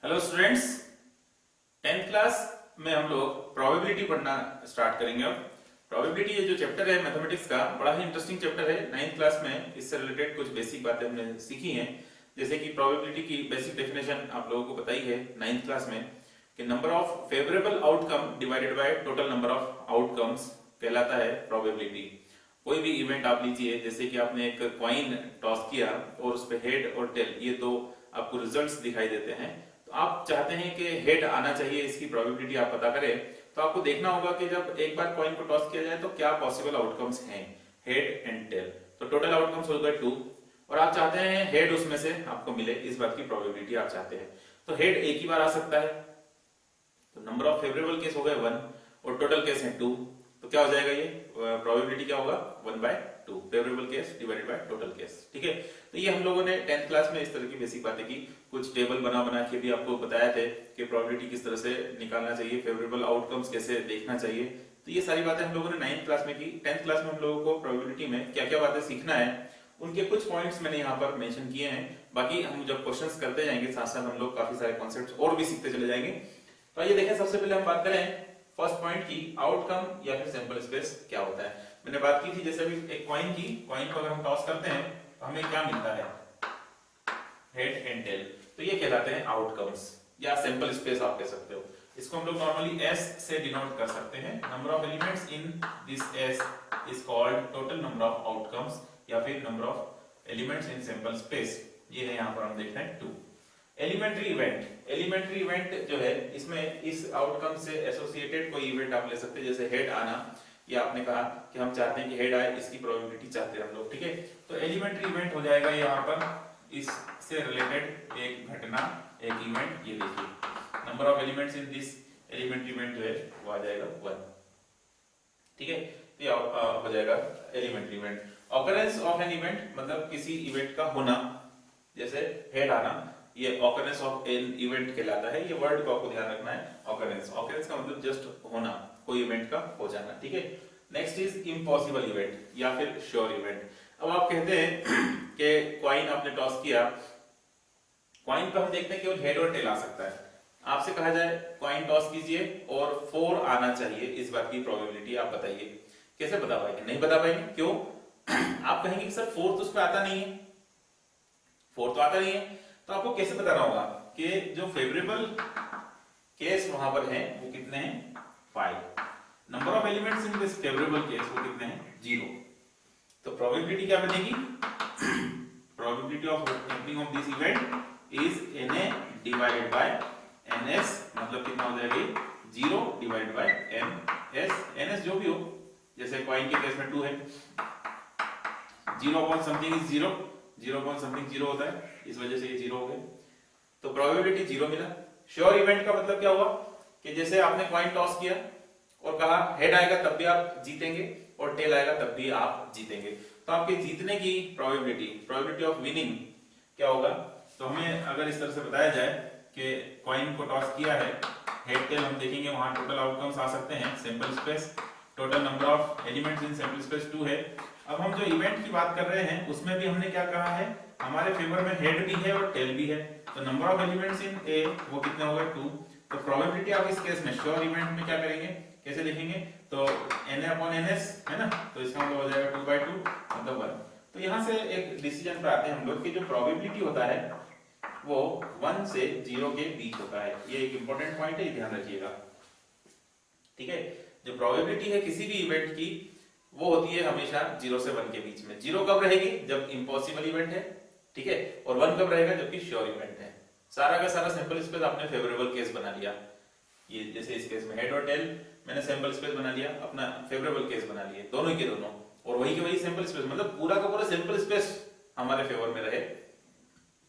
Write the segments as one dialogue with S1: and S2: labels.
S1: Hello students, 10th class में हम लोग प्रोबेबिलिटी पढ़ना स्टार्ट करेंगे। अब प्रोबेबिलिटी ये जो चैप्टर है मैथमेटिक्स का बड़ा ही इंटरेस्टिंग चैप्टर है। 9th क्लास में इससे रिलेटेड कुछ बेसिक बातें हमने सीखी हैं, जैसे कि प्रोबेबिलिटी की बेसिक डेफिनेशन आप लोगों को बताई है 9th क्लास में कि number of favourable outcome divided by total number of outcomes कहलाता है प्रोबेबिलिटी। कोई भी इवेंट आप लीजिए, जैसे कि आपने एक कॉइन टॉस किया और उस पे हेड और टेल ये दो आपको रिजल्ट्स दिखाई देते हैं, तो आप चाहते हैं कि हेड आना चाहिए, इसकी प्रोबेबिलिटी आप पता करें। तो आपको देखना होगा कि जब एक बार कॉइन को टॉस किया जाए तो क्या पॉसिबल आउटकम्स हैं, हेड एंड टेल। तो टोटल आउटकम्स हो गए 2 और आप चाहते हैं हेड उसमें से आपको मिले, इस बात की प्रोबेबिलिटी आप चाहते हैं। तो हेड एक ही बार आ सकता है, तो नंबर ऑफ फेवरेबल केस हो गए 1 और टोटल केस है 2। तो क्या हो जाएगा, ये प्रोबेबिलिटी क्या होगा 1/2, favourable case divided by total case. ठीक है, तो ये हम लोगों ने 10th क्लास में इस तरह की बेसिक बातें की, कुछ टेबल बना के भी आपको बताया थे कि प्रोबेबिलिटी किस तरह से निकालना चाहिए, फेवरेबल आउटकम्स कैसे देखना चाहिए। तो ये सारी बातें हम लोगों ने 9th क्लास में की। 10th क्लास में हम लोगों को प्रोबेबिलिटी में क्या क्या बातें सीखना है उनके कुछ पॉइंट्स मैंने यहाँ पर मेंशन किए हैं। बाकी हम जब क्वेश्चंस करते जाएंगे साथ साथ हम लोग काफी सारे कॉन्सेप्ट्स और भी सीखते चले जाएंगे। तो आइए देखें, सबसे पहले हम बात करें फर्स्ट पॉइंट की, आउटकम या फिर सैंपल स्पेस क्या होता है। मैंने बात की थी जैसे अभी एक कॉइन की, कॉइन को अगर हम टॉस करते हैं तो हमें क्या मिलता है, हेड एंड टेल। तो ये कहलाते हैं आउटकम्स या सैंपल स्पेस आप कह सकते हो। इसको हम लोग नॉर्मली एस से डिनोट कर सकते हैं। Number of elements in this S is called total number of outcomes या फिर number of elements in sample space. ये है यहाँ पर हम देख रहे हैं 2। एलिमेंट्री इवेंट, एलिमेंट्री इवेंट जो है इसमें इस आउटकम से एसोसिएटेड कोई इवेंट आप ले सकते हैं, जैसे हेड आना, या आपने कहा कि हम चाहते हैं कि हेड आए, इसकी प्रोबेबिलिटी चाहते हैं हम लोग। ठीक है, तो एलिमेंट्री इवेंट हो जाएगा यहाँ पर इससे रिलेटेड एक घटना, एक इवेंट। ये देखिए number of elements in this elementary event जो है वो आ जाएगा 1। ठीक है, तो ये हो जाएगा elementary event. Occurrence of an event मतलब किसी इवेंट का होना, जैसे हेड आना, ये ऑकरेंस ऑफ एन इवेंट कहलाता है। ये वर्ड को आपको ध्यान रखना है, ऑकरेंस। ऑकरेंस का मतलब जस्ट होना, कोई इवेंट का हो जाना। ठीक है, नेक्स्ट इज इम्पॉसिबल इवेंट या फिर श्योर इवेंट। अब आप कहते हैं कि कॉइन आपने टॉस किया, कॉइन पर हम देखते हैं केवल हेड और टेल आ सकता है। आपसे कहा जाए कॉइन टॉस कीजिए और 4 आना चाहिए, इस बात की प्रोबेबिलिटी आप बताइए। कैसे बता पाएंगे? नहीं बता पाएंगे। क्यों? आप कहेंगे कि सर 4 तो उस पर आता नहीं है, 4 तो आता नहीं है। तो आपको कैसे बताना होगा कि जो फेवरेबल केस वहां पर है वो कितने हैं, 5। Number of elements in this favourable case वो कितने हैं, 0। तो प्रोबेबिलिटी क्या बनेगी, probability of happening of this event is Na divided by Ns, मतलब कितना हो जाएगा, 0 डिवाइडेड बाय Ns। Ns जो भी हो, जैसे कॉइन के केस में 2 है, 0 upon something is 0, 0 upon something 0 होता है, इस वजह से ये 0 हो गए। तो प्रोबेबिलिटी 0 मिला। श्योर इवेंट का मतलब क्या हुआ कि जैसे आपने कॉइन टॉस किया और कहा हेड आएगा तब भी आप जीतेंगे और टेल आएगा तब भी आप जीतेंगे, तो आपके जीतने की प्रोबेबिलिटी, प्रोबेबिलिटी ऑफ विनिंग क्या होगा। तो हमें अगर इस तरह से बताया जाए कि कॉइन को टॉस किया है, हेड टेल हम देखेंगे, वहां टोटल आउटकम्स आ सकते हैं sample space, total number of elements in sample space 2 है। अब हम जो इवेंट की बात कर रहे हैं उसमें भी हमने क्या कहा है, हमारे फेवर में हेड भी है और टेल भी है। तो नंबर ऑफ एलिमेंट्स इन ए वो कितने हो गए, 2। तो प्रोबेबिलिटी आप इस केस में श्योर इवेंट में क्या करेंगे, कैसे लिखेंगे, तो Na अपॉन Ns है ना, तो इसका मतलब हो जाएगा 2/2 मतलब 1। तो यहां से एक डिसीजन पे आते हैं हम लोग कि जो प्रोबेबिलिटी होता है वो 1 से 0 के बीच होता है। ये एक इंपॉर्टेंट पॉइंट है, ध्यान रखिएगा। ठीक है, जो प्रोबेबिलिटी है किसी भी इवेंट की वो होती है हमेशा 0 से 1 के बीच में। 0 कब रहेगी, जब इम्पॉसिबल इवेंट है, ठीक है, और 1 कब रहेगा, जबकि श्योर इवेंट है। सारा का सारा सैंपल स्पेस आपने फेवरेबल केस बना लिया। ये जैसे इस केस में हेड और टेल मैंने सैंपल स्पेस बना लिया, अपना फेवरेबल केस बना लिए, दोनों के दोनों, और वही के वही सैंपल स्पेस, मतलब पूरा का पूरा सैंपल स्पेस हमारे फेवर में रहे,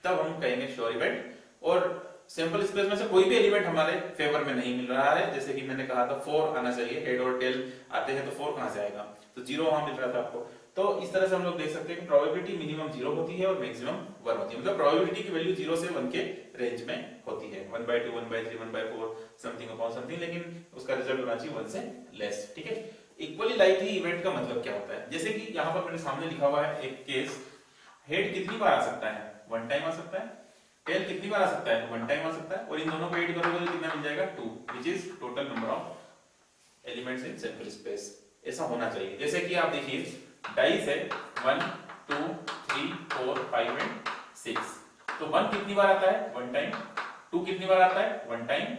S1: तब हम कहेंगे श्योर इवेंट। और सैंपल स्पेस में से कोई भी एलिमेंट हमारे फेवर में नहीं मिल रहा है, जैसे कि मैंने कहा था 4 आना चाहिए, हेड और टेल आते हैं तो 4 कहां से आएगा, तो 0 वहां मिल रहा था आपको। तो इस तरह से हम लोग देख सकते हैं कि प्रोबेबिलिटी मिनिमम 0 होती है और मैक्सिमम 1 होती है, मतलब प्रोबेबिलिटी की वैल्यू 0 से 1 के रेंज में होती है, 1/2 1/3 1/4 समथिंग अपॉन समथिंग, लेकिन उसका रिजल्ट होना चाहिए 1 से लेस। ठीक है, इक्वली लाइकली इवेंट का मतलब क्या होता है, जैसे कि यहाँ पर मेरे सामने लिखा हुआ है एक केस, हेड कितनी बार आ सकता है, 1 टाइम आ सकता है, टेल कितनी बार आ सकता है? वन टाइम आ सकता है। और इन दोनों को ऐड करोगे तो कितना मिल जाएगा? 2, which is total number of elements in sample space. ऐसा होना चाहिए। जैसे कि आप देखिए डाइस है 1 2 3 4 5 एंड 6। तो 1 कितनी बार आता है? One time. 2 कितनी बार आता है? One time.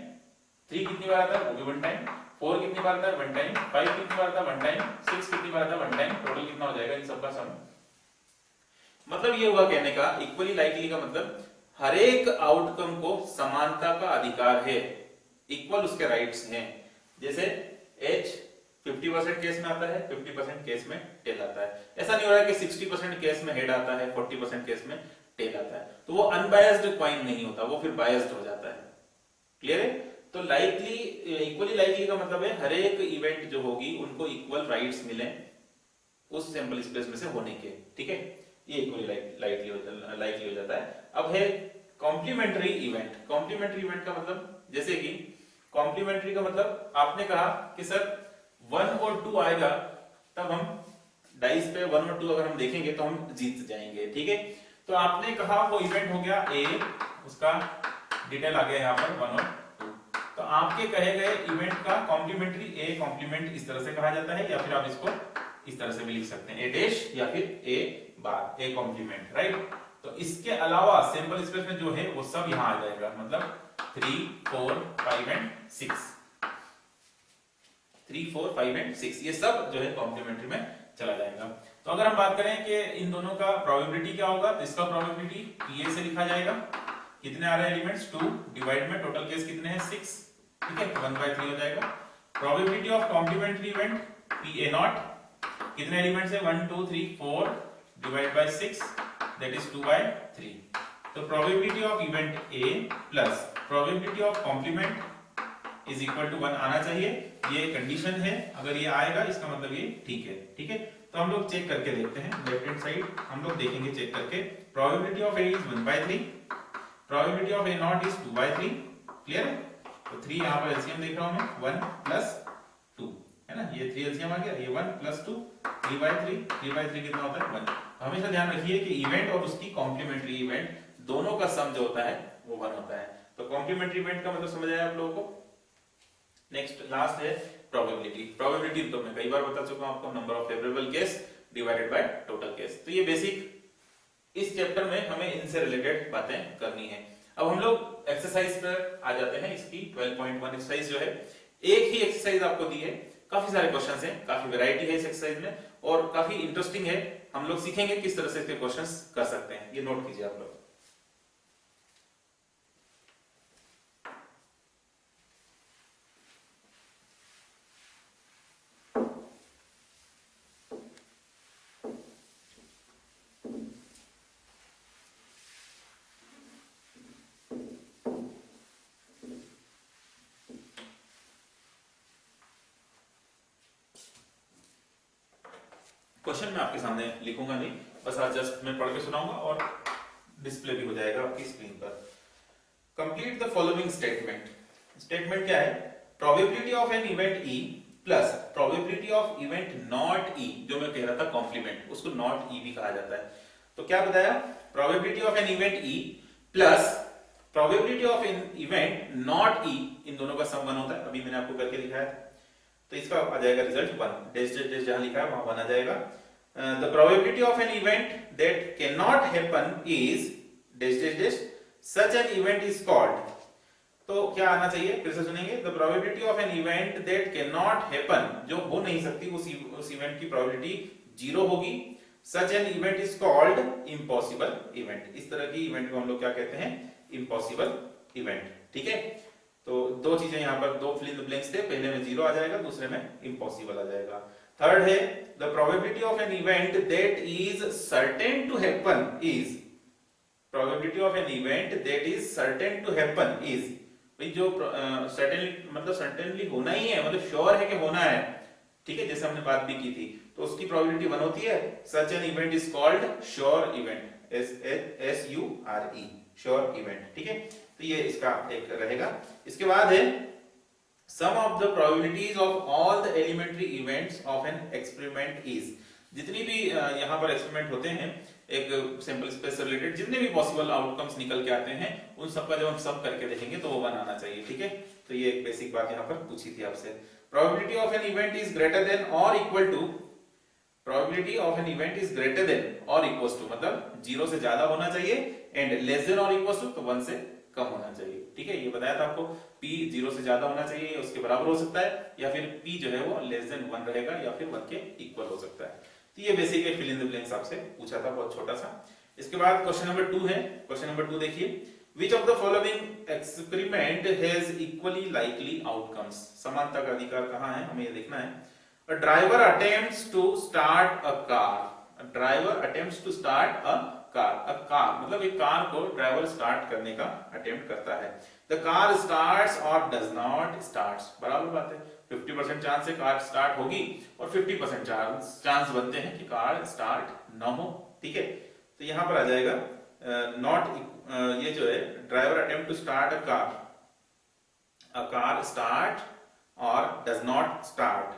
S1: 3 कितनी बार आता है? वो भी वन टाइम। 4 कितनी बार आता है? One time. 5 कितनी बार आता है? One time. 6 कितनी बार आता है? One time. टोटल कितना हो जाएगा इन सबका सम? मतलब ये हुआ कहने का, इक्वली लाइकली का मतलब हर एक आउटकम को समानता का अधिकार है, इक्वल उसके राइट्स हैं। जैसे H 50% केस में आता है, 50% केस में टेल आता है। ऐसा नहीं हो रहा है कि 60% केस में हेड आता है, 40% केस में टेल आता है। तो वो अनबायस्ड कॉइन नहीं होता, वो फिर बायस्ड हो जाता है। क्लियर है? तो लाइकली, इक्वली लाइकली का मतलब है हर एक इवेंट जो होगी उनको इक्वल राइट्स मिले उस सैंपल स्पेस में से होने के। ठीक है, ये इक्वली लाइकली हो जाता है। अब है कॉम्प्लीमेंट्री इवेंट। कॉम्प्लीमेंट्री इवेंट का मतलब, जैसे कि कॉम्प्लीमेंट्री का मतलब आपने कहा कि सर 1 और 2 आएगा, तब हम डाइस पे 1 और 2 अगर हम देखेंगे तो हम जीत जाएंगे। ठीक है, तो आपने कहा वो इवेंट हो गया ए, उसका डिटेल आ गया यहाँ पर 1 और 2। तो आपके कहे गए इवेंट का कॉम्प्लीमेंट्री ए कॉम्प्लीमेंट इस तरह से कहा जाता है, या फिर आप इसको इस तरह से भी लिख सकते हैं, ए डैश या फिर ए बार, ए कॉम्प्लीमेंट, राइट। तो इसके अलावा सैंपल स्पेस में जो है वो सब यहां आ जाएगा, मतलब 3 4 5 एंड 6, 3 4 5 एंड 6 ये सब जो है कॉम्प्लीमेंट्री में चला जाएगा। तो अगर हम बात करें कि इन दोनों का प्रोबेबिलिटी क्या होगा, तो इसका प्रोबेबिलिटी पीए से लिखा जाएगा। कितने आ रहे हैं एलिमेंट्स? 2 डिवाइड में टोटल केस कितने हैं? 6। ठीक है, 1/3 हो जाएगा। Probability of complementary event PA not, कितने एलिमेंट्स है? 1 2 3 4 डिवाइड बाय 6, दैट इज 2/3। तो probability of event A plus probability of complement is equal to 1 आना चाहिए। ये कंडीशन है, अगर ये आएगा इसका मतलब ये ठीक है। ठीक है, तो हम लोग चेक करके देखते हैं। लेफ्ट हैंड साइड हम लोग देखेंगे चेक करके। Probability of A is 1/3, probability of A not is 2/3। Clear है? तो 3 यहां पर एलसीएम देख रहा हूं मैं, 1 प्लस 2 है ना, ये 3 एलसीएम आ गया, ये 1 प्लस 2 3/3, 3/3 कितना होता है? 1। हमेशा ध्यान रखिए कि इवेंट और उसकी कॉम्प्लीमेंट्री इवेंट दोनों का सम जो होता है वो 1 होता है। तो कॉम्प्लीमेंट्री इवेंट का मतलब समझ आया आप लोगों को। नेक्स्ट लास्ट है प्रोबेबिलिटी। प्रोबेबिलिटी तो मैं कई बार बता चुका हूं आपको, number of favourable case divided by total case. तो ये बेसिक इस चैप्टर में हमें इनसे रिलेटेड बातें करनी है। अब हम लोग एक्सरसाइज पर आ जाते हैं। इसकी 12.1 एक्सरसाइज जो है, एक ही एक्सरसाइज आपको दी है, काफी सारे क्वेश्चंस हैं, काफी वैरायटी है इस एक्सरसाइज में और काफी इंटरेस्टिंग है। हम लोग सीखेंगे किस तरह से इसके क्वेश्चंस कर सकते हैं, ये नोट कीजिए आप लोग। क्वेश्चन मैं आपके सामने लिखूंगा नहीं, बस आज जस्ट मैं पढ़ के सुनाऊंगा और डिस्प्ले भी हो जाएगा आपकी स्क्रीन पर। Complete the following statement. Statement क्या है? Probability of an event E plus probability of event not E, जो मैं कह रहा था कॉम्प्लीमेंट, उसको नॉट ई भी कहा जाता है। तो क्या बताया? Probability of an event E plus probability of an event not E, इन दोनों का सम 1 होता है। अभी मैंने आपको करके दिखाया था। तो इसका आ जाएगा रिजल्ट 1, डैश डैश डैश जहां लिखा है वहां 1 आ जाएगा। The probability of an event that can not happen is dash dash dash such an event is called. तो क्या आना चाहिए, फिर से सुनेंगे। The probability of an event that can not happen, जो हो नहीं सकती, उस इवेंट की प्रोबेबिलिटी 0 होगी। Such an event is called impossible event. इस तरह की इवेंट को हम लोग क्या कहते हैं? Impossible event. ठीक है, तो दो चीजें यहाँ पर, दो फिल इन द ब्लैंक्स थे, पहले में 0 आ जाएगा, दूसरे में इम्पॉसिबल आ जाएगा। थर्ड है the probability of an event that is certain to happen is, probability of an event that is certain to happen is, भाई जो सर्टेनली मतलब सर्टेनली होना ही है, मतलब श्योर है कि होना है। ठीक है, जैसे हमने बात भी की थी, तो उसकी प्रोबेबिलिटी 1 होती है। Such an event is called sure event, SURE, sure event. ठीक है, तो ये इसका एक रहेगा। इसके बाद है sum of the probabilities of all the elementary events of an experiment is, जितनी भी यहाँ पर एक्सपेरिमेंट होते हैं एक सैंपल स्पेस से रिलेटेड, जितने भी पॉसिबल आउटकम्स निकल के आते हैं उन सबका जब हम सब करके देखेंगे तो वो 1 आना चाहिए, ठीक है। तो ये एक बेसिक बात यहाँ पर पूछी थी आपसे। Probability of an event is greater than और equal to, probability of an event is greater than और इक्वल टू मतलब 0 से ज्यादा होना चाहिए एंड लेस देन और इक्वल टू तो 1 से कम होना चाहिए, ठीक है। ये बताया था आपको, p 0 से ज्यादा होना चाहिए, उसके बराबर हो सकता है, या फिर p जो है वो लेस देन 1 रहेगा या फिर 1 के इक्वल हो सकता है। तो ये बेसिक है, फिल इन द ब्लैंक्स आपसे पूछा था, बहुत छोटा सा। इसके बाद क्वेश्चन नंबर 2 है। क्वेश्चन नंबर 2 देखिए, which of the following experiment has equally likely outcomes? समानता का अधिकार कहाँ है, हमें ये देखना है। A driver attempts to start a car. A driver attempts to start a car. A car मतलब एक कार को ड्राइवर स्टार्ट करने का अटेम्प्ट करता है। The car starts or does not starts, बराबर बात है। 50% चांस है कार स्टार्ट होगी और 50% चांस बनते हैं कि कार स्टार्ट न हो, ठीक है। तो यहाँ पर आ जाएगा नॉट, ये जो है driver attempt to start a car start और डज नॉट स्टार्ट,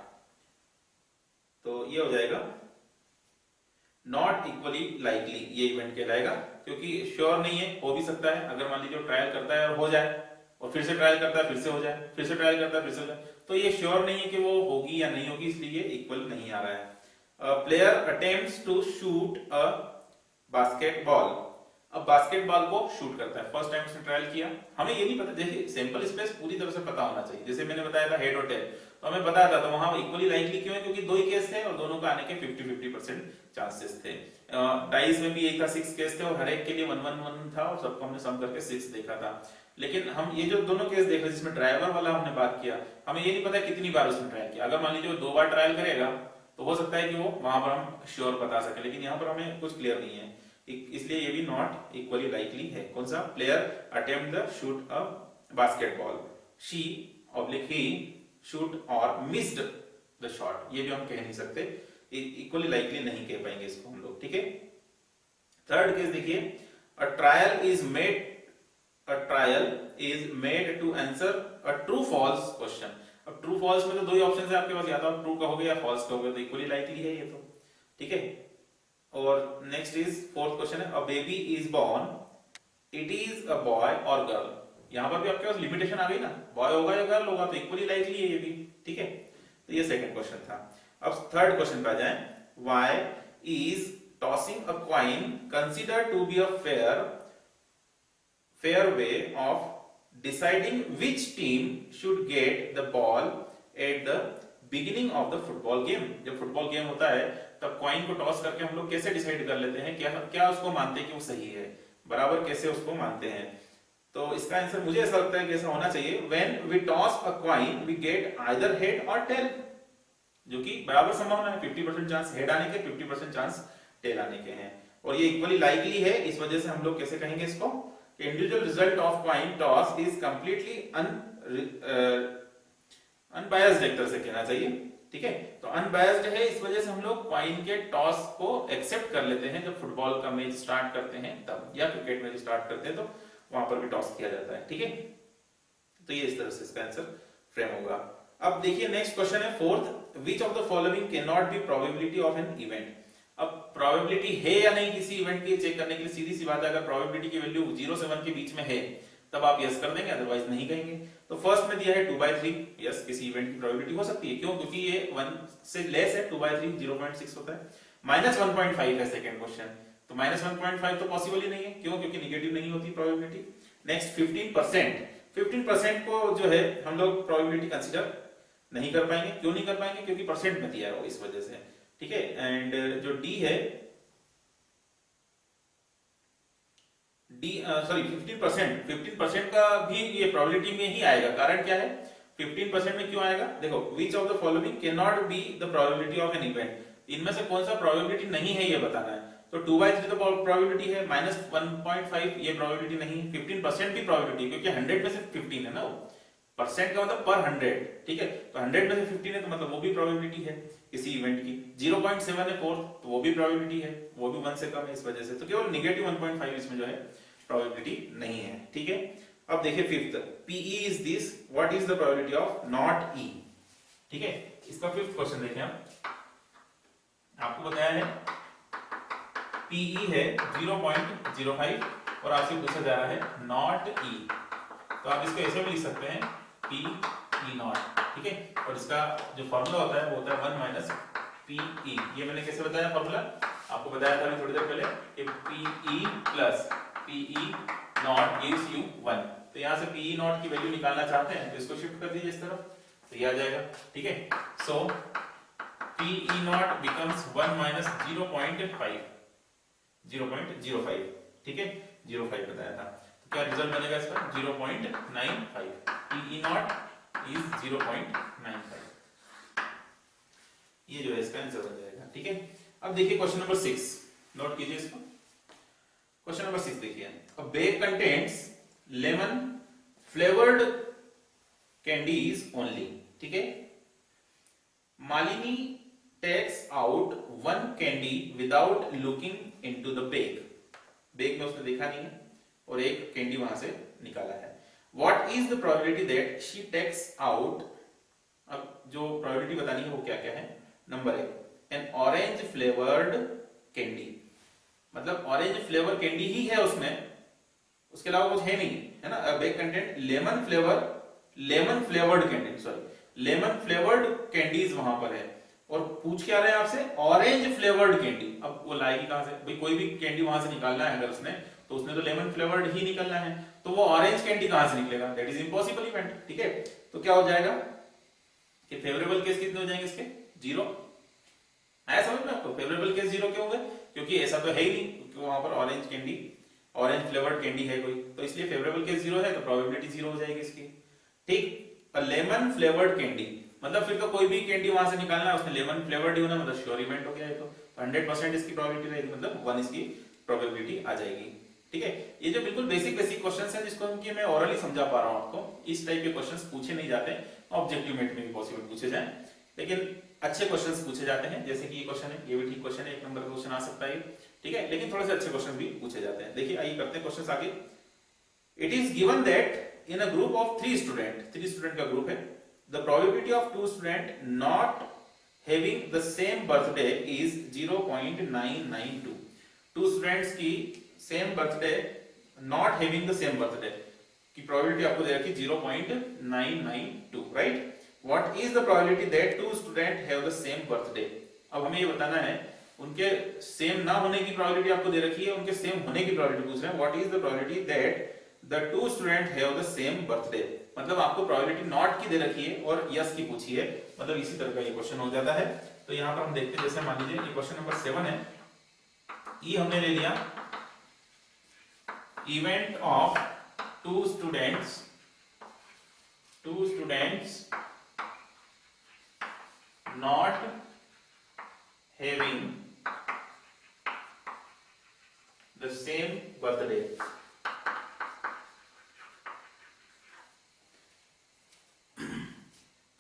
S1: तो ये हो जाएगा नॉट इक्वली लाइकली, ये इवेंट कहलाएगा, क्योंकि श्योर नहीं है, हो भी सकता है। अगर मान लीजिए ट्रायल करता है और हो जाए, और फिर से ट्रायल करता है फिर से हो जाए, फिर से ट्रायल करता है फिर से हो जाए, तो ये श्योर नहीं है कि वो होगी या नहीं होगी, इसलिए इक्वल नहीं आ रहा है। Player attempts to shoot a basketball, अब बास्केटबॉल को शूट करता है, फर्स्ट टाइम उसने ट्रायल किया। हमें ये नहीं पता, देखिए सैंपल स्पेस पूरी तरह से पता होना चाहिए, जैसे मैंने बताया था हेड और टेल, तो हमें पता था, तो वहां इक्वली लाइकली क्यों है, क्योंकि 2 ही केस थे और दोनों का आने के 50-50% चांसेस थे। डाइस में भी यही था, 6 केस थे और हर एक के लिए 1-1-1 था और सबको हमने सम करके 6 देखा था। लेकिन हम ये जो दोनों केस देख रहे जिसमें ड्राइवर वाला हमने बात किया, हमें ये नहीं पता कितनी बार उसने ट्रायल किया। अगर मान लीजिए वो 2 बार ट्रायल करेगा तो हो सकता है कि वो वहां पर हम श्योर बता सके, लेकिन यहाँ पर हमें कुछ क्लियर नहीं है, इसलिए ये भी नॉट इक्वली लाइकली है। कौन सा? Player attempt the shoot a basketball, she oblique he shoot और मिस्ड द शॉट, ये भी हम कह नहीं सकते, इक्वली लाइकली नहीं कह पाएंगे इसको हम लोग, ठीक है। थर्ड केस देखिए, a trial is made to answer a true false question. अब ट्रू फॉल्स में तो 2 ही ऑप्शन है आपके पास, या तो आप ट्रू कहोगे या फॉल्स कहोगे, तो इक्वली लाइकली है ये तो, ठीक है। और नेक्स्ट इज फोर्थ क्वेश्चन है, a baby is born, it is a boy और गर्ल। यहां पर भी आपके पास लिमिटेशन आ गई ना, बॉय होगा या गर्ल होगा, तो इक्वली लाइकली है ये भी, ठीक है। तो ये सेकंड क्वेश्चन था। अब थर्ड क्वेश्चन पे आ जाएं, why is tossing a coin considered to be a fair way of deciding which team should get the ball at the beginning of the football game. जब फुटबॉल गेम होता है तब coin को toss करके हम लोग कैसे डिसाइड कर लेते हैं, क्या उसको मानते हैं कि वो सही है, बराबर कैसे उसको मानते हैं। तो इसका आंसर मुझे ऐसा लगता है कि ऐसा होना चाहिए, when we toss a coin we get either head और टेल, जो कि बराबर संभावना है, 50% चांस हेड आने के, 50% चांस टेल आने के हैं, और ये इक्वली लाइकली है। इस वजह से हम लोग कैसे कहेंगे इसको, individual result of coin toss is completely unbiased, एक तरह से कहना चाहिए, ठीक है। तो अनबायस्ड है, इस वजह से हम लोग कॉइन के टॉस को एक्सेप्ट कर लेते हैं जब फुटबॉल का मैच स्टार्ट करते हैं तब, या क्रिकेट मैच स्टार्ट करते हैं तो वहां पर भी टॉस किया जाता है, ठीक है। तो ये इस तरह से इसका आंसर फ्रेम होगा। अब देखिए नेक्स्ट क्वेश्चन है fourth, which of the following can not be probability of an event. अब प्रोबेबिलिटी है या नहीं किसी इवेंट की चेक करने के लिए सीधी सी बात है, अगर प्रोबेबिलिटी की वैल्यू 0 से 1 के बीच में है तब आप यस कर देंगे, अदरवाइज नहीं कहेंगे। तो फर्स्ट में दिया है 2/3, यस किसी इवेंट की प्रोबेबिलिटी हो सकती है, क्यों? क्योंकि ये 1 से लेस है, 2/3 0.6 होता है। -1.5 है सेकंड क्वेश्चन, तो -1.5 तो पॉसिबल ही नहीं है, क्यों? क्योंकि नेगेटिव नहीं होती प्रोबेबिलिटी। नेक्स्ट 15% को जो है हम लोग प्रोबेबिलिटी कंसीडर नहीं कर पाएंगे, क्यों नहीं कर पाएंगे? क्योंकि परसेंट में दिया है इस वजह से, ठीक है। एंड जो डी है, सॉरी 15% का भी ये प्रोबेबिलिटी में ही आएगा। कारण क्या है 15% में क्यों आएगा? देखो, which of the following can not be the probability of an event, इनमें से कौन सा प्रोबेबिलिटी नहीं है ये बताना है। तो 2/3 तो प्रोबेबिलिटी है, -1.5 ये प्रोबेबिलिटी नहीं है, 15% भी प्रोबेबिलिटी, क्योंकि 100 में से 15 है ना, वो परसेंट का मतलब पर 100, ठीक है। तो 100 में से 15 है तो मतलब वो भी प्रोबेबिलिटी है किसी इवेंट की। 0.7 है फोर्थ, तो वो भी प्रोबेबिलिटी है, वो भी 1 से कम है, इस वजह से तो केवल -1.5 इसमें जो है प्रोबेबिलिटी नहीं है, ठीक है। अब देखिए fifth, PE is this, what is the probability of not E, ठीक है। इसका फिफ्थ क्वेश्चन देखें हम, आपको बताया है पीई है 0.05 और आपसे पूछा जा रहा है नॉट ई, तो आप इसको ऐसे भी लिख सकते हैं पी ई नॉट, ठीक है। और इसका जो फॉर्मूला होता है वो होता है 1 माइनस पीई। ये मैंने कैसे बताया फॉर्मूला, आपको बताया था मैं थोड़ी देर पहले कि PE plus PE not gives you 1। तो यहाँ से पीई नॉट की वैल्यू निकालना चाहते हैं तो इसको शिफ्ट कर दीजिए इस तरफ, तो ये आ जाएगा, ठीक है। सो पीई नॉट बिकम्स 1 माइनस 0.5, 0.05, ठीक है, 0.5 बताया था। तो क्या रिजल्ट बनेगा इसका 0.95, पीई नॉट इज 0.95, ये जो है इसका आंसर बन जाएगा, ठीक है। अब देखिए क्वेश्चन नंबर 6, नोट कीजिए इसको। क्वेश्चन नंबर 6 देखिए, a bag contains lemon flavoured candies only, ठीक है। Malini takes out one candy without looking into the bag, bag में उसने देखा नहीं है और एक कैंडी वहां से निकाला है। What is the probability that she takes out, अब जो प्रोबेबिलिटी बतानी है वो क्या क्या है। Number 1, an orange flavoured candy, मतलब ऑरेंज फ्लेवर कैंडी ही है उसमें, उसके अलावा कुछ है नहीं, है ना। Bag content lemon flavoured candy, sorry lemon flavoured candies वहां पर है और पूछ क्या रहे हैं आपसे, ऑरेंज फ्लेवर्ड कैंडी। अब वो लाएगी कहां से भाई, कोई भी कैंडी वहां से निकालना है अगर उसने, तो उसने तो लेमन फ्लेवर्ड ही निकलना है, तो वो ऑरेंज कैंडी कहां से निकलेगा, दैट इज इम्पॉसिबल इवेंट, ठीक है। तो क्या हो जाएगा कि फेवरेबल केस कितने हो जाएंगे इसके, 0। आया समझ में आपको, फेवरेबल केस 0 क्यों होंगे, क्योंकि ऐसा तो है ही नहीं कि वहां पर orange candy, orange flavoured candy है कोई, तो इसलिए फेवरेबल केस 0 है, तो प्रोबेबिलिटी 0 हो जाएगी इसकी, ठीक। लेमन फ्लेवर्ड कैंडी, मतलब फिर तो कोई भी कैंडी वहां से निकालना है उसने लेमन फ्लेवर्ड ही होना, मतलब श्योर इवेंट हो गया है, तो 100% इसकी प्रोबेबिलिटी रहेगी, मतलब 1 इसकी प्रोबेबिलिटी आ जाएगी, ठीक है। ये जो बिल्कुल बेसिक क्वेश्चंस हैं जिसको कि मैं ओरली समझा पा रहा हूं आपको, इस टाइप के क्वेश्चंस पूछे नहीं जाते, ऑब्जेक्टिव मेट में भी पॉसिबल पूछे जाएं, लेकिन अच्छे क्वेश्चंस पूछे जाते हैं, जैसे कि ये क्वेश्चन है, ये भी ठीक क्वेश्चन है, 1 नंबर का क्वेश्चन आ सकता है, ठीक है, लेकिन थोड़े से अच्छे क्वेश्चन भी पूछे जाते हैं। देखिए आइए करते हैं क्वेश्चंस आगे। It is given that in a group of 3 student का ग्रुप है, the probability of 2 students not having the same birthday is 0.992। 2 students की same birthday, not having the same birthday की प्रोबेबिलिटी आपको दे रखी 0.992, right. What is the probability that 2 student have the same birthday. अब हमें ये बताना है उनके सेम ना होने की प्रोबेबिलिटी आपको दे रखी है, उनके सेम होने की प्रोबेबिलिटी पूछ रहे हैं। What is the probability that the 2 student have the same birthday, मतलब आपको प्रोबेबिलिटी नॉट की दे रखी है और यस की पूछी है, मतलब इसी तरह का ये क्वेश्चन हो जाता है। तो यहां पर हम देखते हैं, जैसे मान लीजिए ये क्वेश्चन नंबर 7 है, ये हमने ले लिया event of 2 students not having the same birthday.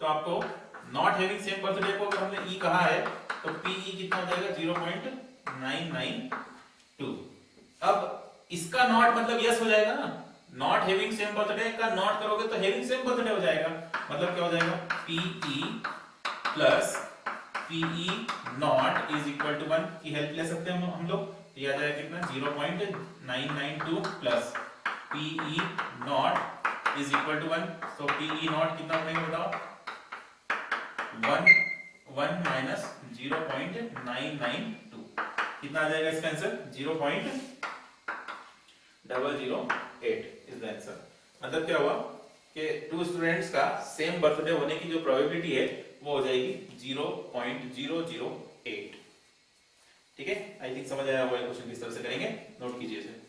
S1: तो आपको नॉट हैविंग सेम बर्थडे को अगर हमने ई कहा है तो पीई कितना हो जाएगा 0.992। अब इसका नॉट मतलब यस हो जाएगा ना, नॉट हैविंग सेम बर्थडे का नॉट करोगे तो हैविंग सेम बर्थडे हो जाएगा, मतलब क्या हो जाएगा PE plus PE not is equal to 1 की हेल्प ले सकते हैं हम लोग, तो ये आ जाएगा कितना 0.992 plus PE not is equal to 1। तो पीई नॉट कितना बनेगा बताओ, 1 माइनस 0.992 कितना आ जाएगा इसका आंसर 0.008 इज द आंसर। मतलब क्या हुआ कि 2 स्टूडेंट्स का सेम बर्थडे होने की जो प्रोबेबिलिटी है वो हो जाएगी 0.008, ठीक है। आई थिंक समझ आया होगा क्वेश्चन किस तरह से करेंगे, नोट कीजिए इसे।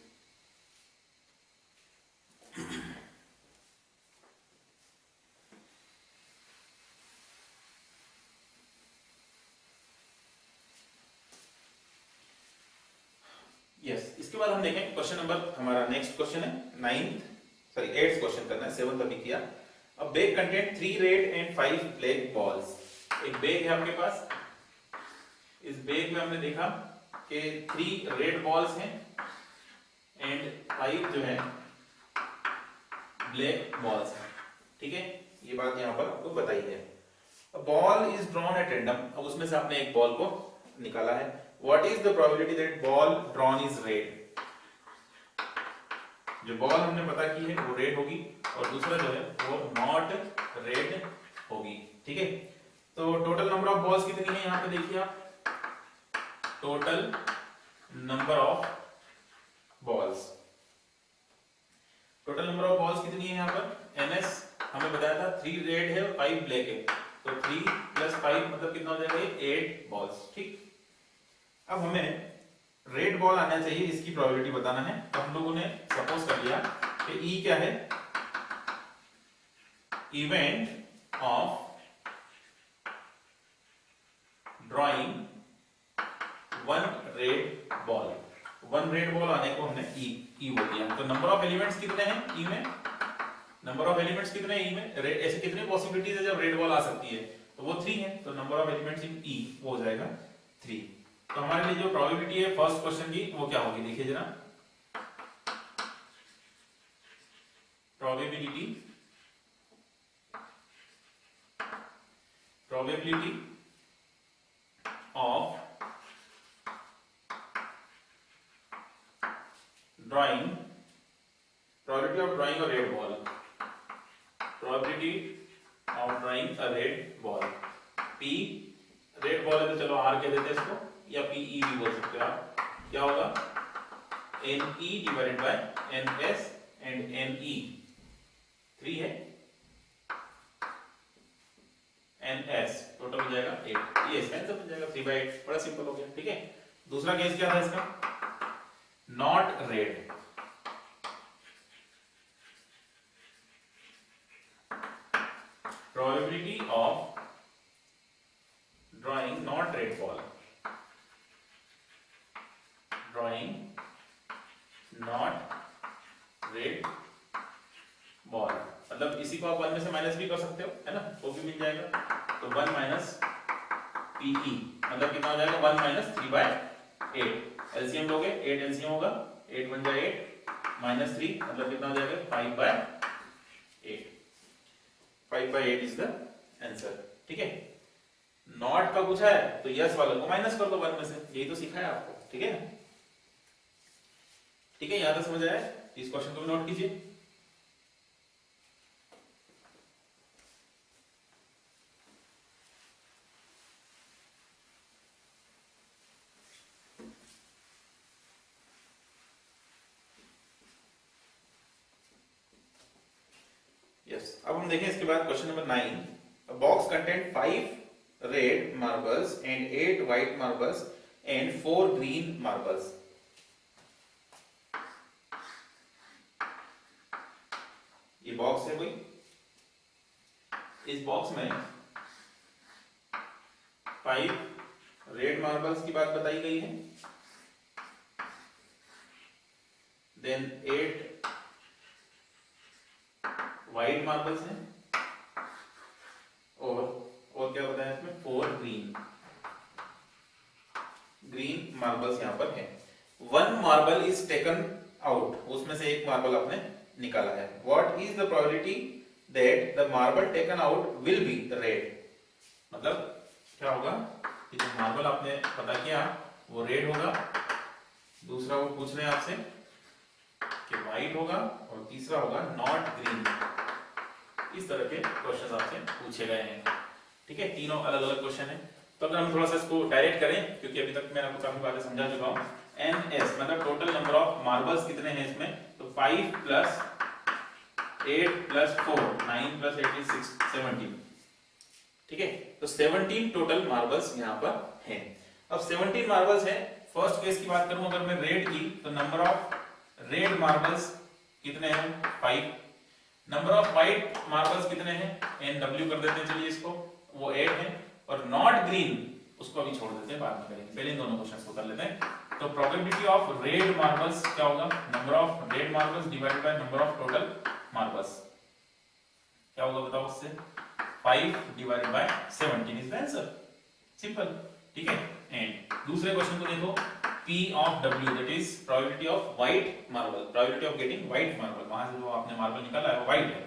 S1: यस, इसके बाद हम देखें क्वेश्चन नंबर, हमारा नेक्स्ट क्वेश्चन है 8th क्वेश्चन करना है, 7th अभी किया। अब bag content 3 red and 5 black balls. एक बैग है आपके पास, इस बैग में हमने देखा कि 3 रेड बॉल्स हैं एंड 5 जो है ब्लैक बॉल्स हैं, ठीक है। ये बात यहां पर आपको बताई है। Ball is drawn at random, अब उसमें से आपने एक बॉल को निकाला है, what is the probability that ball drawn is red? जो बॉल हमने पता की है वो रेड होगी और दूसरा जो है वो नॉट रेड होगी। ठीक है, तो टोटल नंबर ऑफ बॉल्स कितनी है यहाँ पे देखिए आप, total number of balls, total number of balls कितनी है यहाँ पर, NS हमें बताया था 3 रेड है और 5 ब्लैक है, तो 3 + 5 मतलब कितना हो जाएगा, 8 बॉल्स। ठीक, अब हमें रेड बॉल आना चाहिए, इसकी प्रोबेबिलिटी बताना है। तो हम लोगों ने सपोज कर लिया कि E क्या है, event of drawing 1 red ball, 1 red ball आने को हमने ई बोल दिया। तो नंबर ऑफ एलिमेंट्स कितने हैं ई में, नंबर ऑफ एलिमेंट्स कितने हैं ई में, ऐसे कितने पॉसिबिलिटीज है जब रेड बॉल आ सकती है, तो वो 3 है, तो नंबर ऑफ एलिमेंट्स इन ई वो हो जाएगा 3। तो हमारे लिए जो प्रोबेबिलिटी है फर्स्ट क्वेश्चन की वो क्या होगी, देखिए जरा, probability of drawing, probability of drawing a red ball, probability of drawing a red ball, P red ball है तो चलो R कह देते हैं इसको, या PE भी बोल सकते हो आप, क्या होगा NE divided by NS and NE 3 है, NS टोटल हो जाएगा 8, ये इसका आंसर बन जाएगा 3/8, बड़ा सिंपल हो गया। ठीक है, दूसरा केस क्या था इसका, not red, probability of drawing not red ball, drawing not red ball, मतलब इसी को आप 1 में से माइनस भी कर सकते हो, है ना, वो भी मिल जाएगा। तो 1 - PE मतलब कितना हो जाएगा, 1 - 3/8, एलसीएम लोगे 8 एलसीएम होगा, 8 × 8 -3 मतलब कितना हो जाएगा 5/8, 5/8 इज द आंसर। ठीक है, नॉट का पूछा है तो यस वाला को माइनस कर दो 1 में से, यही तो सीखा है आपको। ठीक है, ठीक है, यहां तक समझ आया, इस क्वेश्चन को भी नोट कीजिए। यस, अब हम देखें इसके बाद question number 9, a box contain 5 red marbles and 8 white marbles and 4 green marbles। ये बॉक्स है कोई, इस बॉक्स में 5 रेड मार्बल्स की बात बताई गई है, देन 8 व्हाइट मार्बल्स हैं और क्या बताया इसमें 4 ग्रीन मार्बल्स यहां पर है। 1 मार्बल इज टेकन आउट, उसमें से एक मार्बल आपने निकाला है। What is the probability that the marble taken out will be red, मतलब क्या होगा कि जो मार्बल आपने पता किया वो रेड होगा, दूसरा वो पूछ रहे हैं आपसे कि व्हाइट होगा और तीसरा होगा नॉट ग्रीन। इस तरह के क्वेश्चन आपसे पूछे गए हैं। ठीक है, तीनों अलग अलग क्वेश्चन है। तो अगर हम थोड़ा सा इसको डायरेक्ट करें, क्योंकि अभी तक मैं आपको काफी बातें समझा चुका हूं, NS मतलब टोटल नंबर ऑफ मार्बल्स कितने हैं इसमें, तो 5 + 8 + 4 9 + 8 is 17। ठीक है, तो 17 टोटल मार्बल्स यहाँ पर हैं। अब 17 मार्बल्स हैं, फर्स्ट केस की बात करूं अगर मैं रेड की, तो नंबर ऑफ रेड मार्बल्स कितने हैं 5, नंबर ऑफ व्हाइट मार्बल्स कितने हैं NW कर देते हैं, चलिए इसको, वो 8 है, और नॉट ग्रीन उसको अभी छोड़ देते हैं, बाद में करेंगे, पहले इन दोनों क्वेश्चंस को कर लेते हैं। तो प्रोबेबिलिटी ऑफ रेड मार्बल्स क्या होगा, number of red marbles divided by number of total marbles, क्या होगा बताओ उससे, 5 divided by 17 is the answer, simple. ठीक है, एंड दूसरे क्वेश्चन को देखो, P of W that is probability of white marble, probability of getting white marble, वहां से जो आपने मार्बल निकाला है वो white है,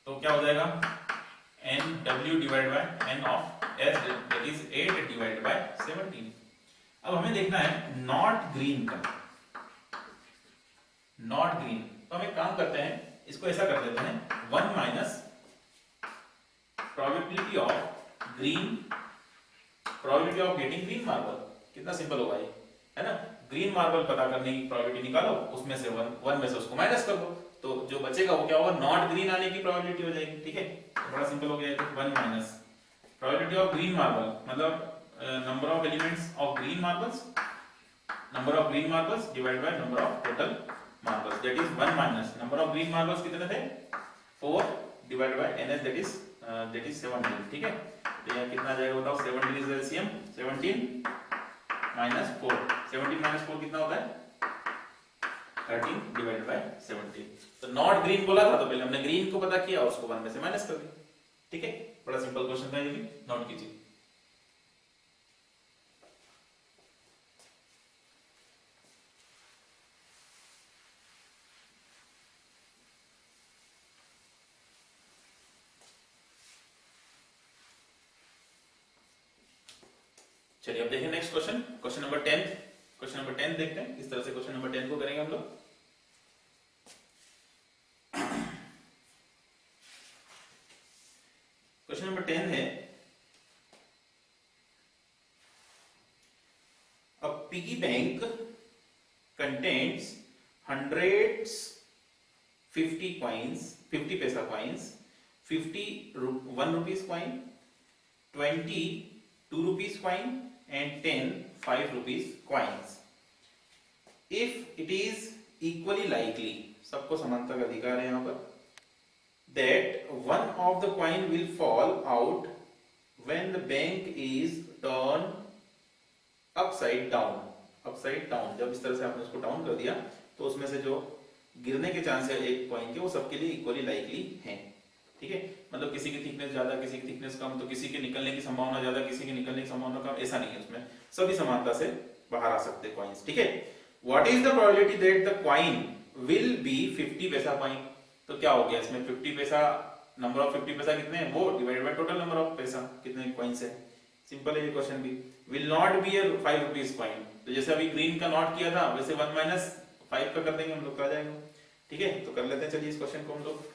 S1: तो क्या हो जाएगा NW divided by N of S that is 8 divided by 17। अब हमें देखना है नॉट ग्रीन का, नॉट ग्रीन। तो हम एक काम करते हैं, इसको ऐसा कर देते हैं 1 minus probability of green, probability of getting green marble. कितना सिंपल होगा ये, है ना। ग्रीन मार्बल पता करने की प्रोबेबिलिटी निकालो, उसमें से 1 में से उसको माइनस कर दो, तो जो बचेगा वो क्या होगा, नॉट ग्रीन आने की प्रोबेबिलिटी हो जाएगी। ठीक है, तो बड़ा सिंपल हो गया। 1 minus probability of green marble, मतलब number of elements of green marbles, number of green marbles divide by number of total marbles, that is 1 minus number of green marbles कितने थे, 4 divide by ns, that is 17। ठीक है, तो यहाँ कितना आ जाएगा बताओ, 17 इज एलसीएम, 17 माइनस 4, 17 माइनस 4 कितना होता है, 13 डिवाइडेड बाय 17। तो नॉट ग्रीन बोला था, तो पहले हमने ग्रीन को पता किया, उसको 1 में से माइनस कर दिया। ठीक है, बड़ा सिंपल क्वेश्चन था, ये भी नोट कीजिए। चलिए अब देखें next question, question number 10। Question number 10 देखते हैं किस तरह से क्वेश्चन नंबर 10 को करेंगे हम लोग। क्वेश्चन नंबर 10 है, a piggy bank contains hundreds 50 coins, 50 paisa coins, 50 1 rupees coin, 20 2 rupees coin and 10 5 rupees coins. If it is equally likely, सबको समानता का अधिकार है यहाँ पर, that one of the coin will fall out when the bank is turned upside down, upside down, जब इस तरह से आपने उसको डाउन कर दिया तो उसमें से जो गिरने के चांस है एक कॉइन के, वो सबके लिए इक्वली लाइकली हैं। ठीक है, मतलब किसी की थिकनेस ज्यादा, किसी की थिकनेस कम, तो किसी के निकलने की संभावना ज्यादा, किसी के निकलने की संभावना कम, ऐसा नहीं है, उसमें सभी समानता से बाहर आ सकते हैं कॉइन्स। ठीक है, what is the probability that the coin will be 50 पैसा कॉइन। तो क्या हो गया इसमें, 50 पैसा, नंबर ऑफ 50 पैसा कितने हैं वो divided by total number of पैसा, कितने कॉइन्स है। सिंपल है ये क्वेश्चन भी। Will not be a 5 rupees coin, तो जैसे अभी ग्रीन का नॉट किया था वैसे 1 माइनस 5 का कर देंगे हम लोग, आ जाएगा। ठीक है, तो कर लेते हैं, चलिए इस क्वेश्चन को हम लोग।